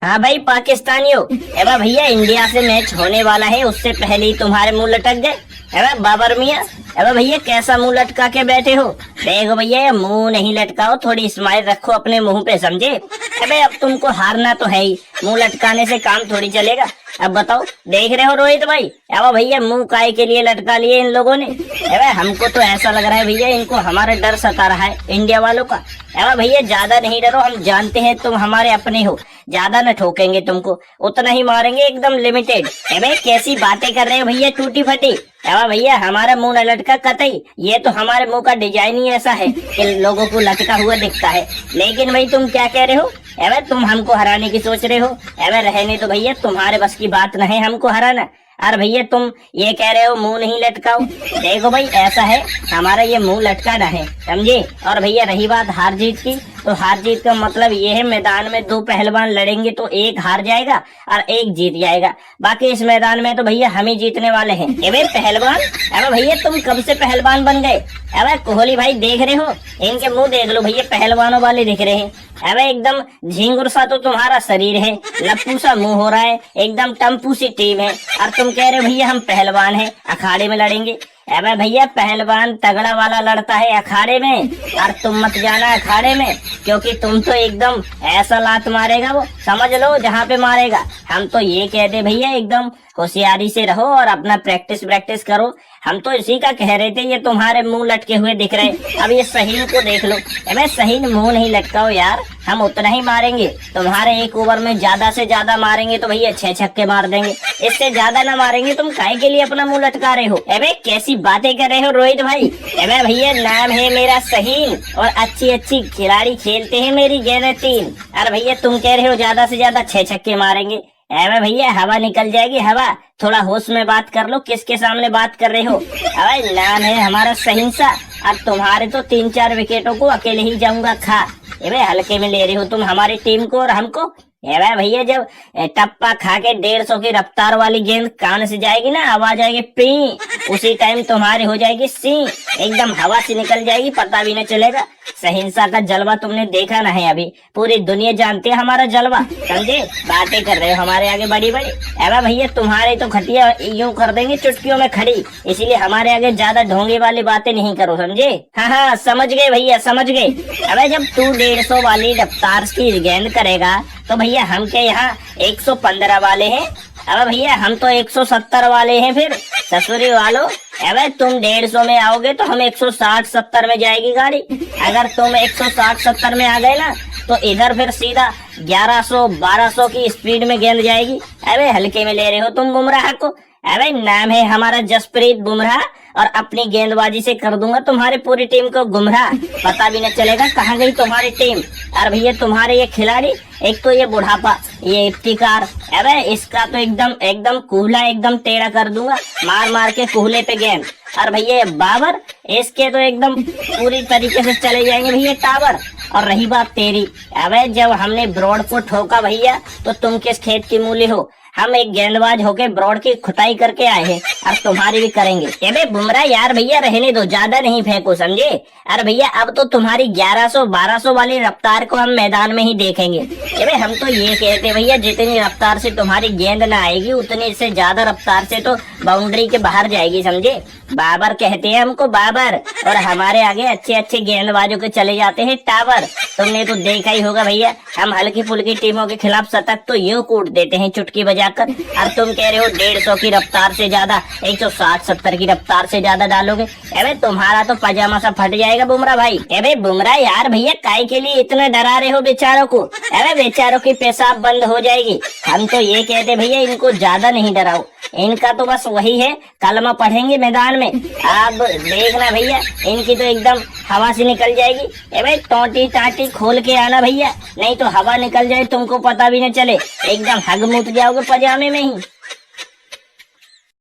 हाँ भाई पाकिस्तानियों। एबा भैया इंडिया से मैच होने वाला है, उससे पहले ही तुम्हारे मुंह लटक गए। एबा बाबर मियाँ, एबा भैया कैसा मुंह लटका के बैठे हो? देखो भैया ये मुंह नहीं लटकाओ, थोड़ी स्माइल रखो अपने मुंह पे, समझे? अबे अब तुमको हारना तो है ही, मुंह लटकाने से काम थोड़ी चलेगा। अब बताओ, देख रहे हो रोहित भाई? एबा भैया मुंह काय के लिए लटका लिए इन लोगों ने? एबा हमको तो ऐसा लग रहा है भैया इनको हमारा डर सता रहा है, इंडिया वालों का। एबा भैया ज्यादा नहीं डरो, हम जानते हैं तुम हमारे अपने हो, ज्यादा न ठोकेंगे तुमको, उतना ही मारेंगे, एकदम लिमिटेड। अबे कैसी बातें कर रहे हो भैया टूटी फटी? एवा भैया हमारा मुंह न लटका कतई, ये तो हमारे मुंह का डिजाइन ही ऐसा है कि लोगों को लटका हुआ दिखता है। लेकिन भाई तुम क्या कह रहे हो? एवे तुम हमको हराने की सोच रहे हो? एवे रहने तो भैया, तुम्हारे बस की बात नहीं हमको हराना। अरे भैया तुम ये कह रहे हो मुंह नहीं लटकाओ, देखो भाई ऐसा है, हमारा ये मुंह लटकाना है, समझे? और भैया रही बात हार जीत की, तो हार जीत का मतलब ये है मैदान में दो पहलवान लड़ेंगे तो एक हार जाएगा और एक जीत जाएगा। बाकी इस मैदान में तो भैया हम ही जीतने वाले हैं। अबे पहलवान, अबे भैया तुम कब से पहलवान बन गए? अबे कोहली भाई देख रहे हो, इनके मुंह देख लो भैया, पहलवानों वाले दिख रहे हैं। अबे एकदम झिंगुर सा तो तुम्हारा शरीर है, लप्पू सा मुंह हो रहा है, एकदम टम्पू सी टीम है, और तुम कह रहे हो भैया हम पहलवान हैं, अखाड़े में लड़ेंगे। अबे भैया पहलवान तगड़ा वाला लड़ता है अखाड़े में, और तुम मत जाना अखाड़े में, क्योंकि तुम तो एकदम ऐसा लात मारेगा वो, समझ लो जहाँ पे मारेगा। हम तो ये कहते भैया एकदम होशियारी से रहो और अपना प्रैक्टिस करो। हम तो इसी का कह रहे थे, ये तुम्हारे मुंह लटके हुए दिख रहे। अब ये सहीन को देख लो। अबे सहीन मुंह नहीं लटकाओ यार, हम उतना ही मारेंगे, तुम्हारे एक ओवर में ज्यादा से ज्यादा मारेंगे तो भैया 6 छक्के मार देंगे, इससे ज्यादा ना मारेंगे। तुम काहे के लिए अपना मुंह लटका रहे हो? अबे कैसी बातें कर रहे हो रोहित भाई? अबे भैया नाम है मेरा सहीन, और अच्छी अच्छी खिलाड़ी खेलते हैं मेरी गेंद 3। अरे भैया तुम कह रहे हो ज्यादा से ज्यादा 6 छक्के मारेंगे। अबे भैया हवा निकल जाएगी हवा, थोड़ा होश में बात कर लो, किसके सामने बात कर रहे हो? अबे नाम है हमारा सहींसा, और तुम्हारे तो 3-4 विकेटों को अकेले ही जाऊंगा खा। अबे हल्के में ले रहे हो तुम हमारी टीम को और हमको। अबे भैया जब टप्पा खा के 150 की रफ्तार वाली गेंद कान से जाएगी ना, आवाज आएगी पी, उसी टाइम तुम्हारी हो जाएगी सी, एकदम हवा से निकल जाएगी, पता भी न चलेगा। सहिंसा का जलवा तुमने देखा ना है, अभी पूरी दुनिया जानती है हमारा जलवा, समझे? बातें कर रहे हो हमारे आगे बड़ी बड़ी। अबे भैया तुम्हारे तो खटिया यूं कर देंगे चुटकियों में खड़ी, इसीलिए हमारे आगे ज्यादा ढोंगे वाली बातें नहीं करो, समझे? हाँ हाँ समझ गए भैया, समझ गए। अबे जब तू 150 वाली रफ्तार की गेंद करेगा तो भैया हम के यहाँ 115 वाले हैं। अब भैया हम तो 170 वाले हैं, फिर ससुरी वालों। अबे तुम 150 में आओगे तो हम 160-70 में जाएगी गाड़ी। अगर तुम 160-70 में आ गए ना, तो इधर फिर सीधा 1100-1200 की स्पीड में गेंद जाएगी। अबे हल्के में ले रहे हो तुम बुमराह को। अबे नाम है हमारा जसप्रीत बुमराह, और अपनी गेंदबाजी से कर दूंगा तुम्हारी पूरी टीम को गुमराह, पता भी न चलेगा कहाँ गई तुम्हारी टीम। और भैया तुम्हारे ये खिलाड़ी, एक तो ये बुढ़ापा, ये इफ्तिकार, अबे इसका तो एकदम कूहला एकदम टेढ़ा कर दूंगा, मार मार के कूहले पे गेंद। और भैया ये बाबर, इसके तो एकदम पूरी तरीके से चले जाएंगे भैया टावर। और रही बात तेरी, अबे जब हमने ब्रॉड को ठोका भैया, तो तुम किस खेत की मूली हो? हम एक गेंदबाज होके ब्रॉड की खुदाई करके आए हैं, और तुम्हारी भी करेंगे। अबे बुमराह यार भैया रहने दो, ज्यादा नहीं फेंको, समझे? अरे भैया अब तो तुम्हारी 1100-1200 वाली रफ्तार को हम मैदान में ही देखेंगे। अबे हम तो ये कहते भैया, जितनी रफ्तार से तुम्हारी गेंद ना आएगी, उतनी से ज्यादा रफ्तार से तो बाउंड्री के बाहर जाएगी, समझे? बाबर कहते हैं हमको, बाबर। और हमारे आगे अच्छे अच्छे गेंदबाजों के चले जाते हैं टावर। तुमने तो देखा ही होगा भैया, हम हल्की फुल्की टीमों के खिलाफ शतक तो यूं कूट देते हैं चुटकी बजाकर। और तुम कह रहे हो 150 की रफ्तार से ज्यादा, 160-70 की रफ्तार से ज्यादा डालोगे। अबे तुम्हारा तो पजामा सा फट जाएगा बुमराह भाई। अबे बुमराह यार भैया काय के लिए इतना डरा रहे हो बेचारों को? अबे बेचारों की पेशाब बंद हो जाएगी। हम तो ये कहते भैया इनको ज्यादा नहीं डराओ, इनका तो बस वही है, कलमा पढ़ेंगे मैदान में। अब देखना भैया, इनकी तो एकदम हवा से निकल जाएगी। अबे टोटी टाटी खोल के आना भैया, नहीं तो हवा निकल जाए तुमको पता भी न चले, एकदम हग मुत जाओगे पजामे में ही।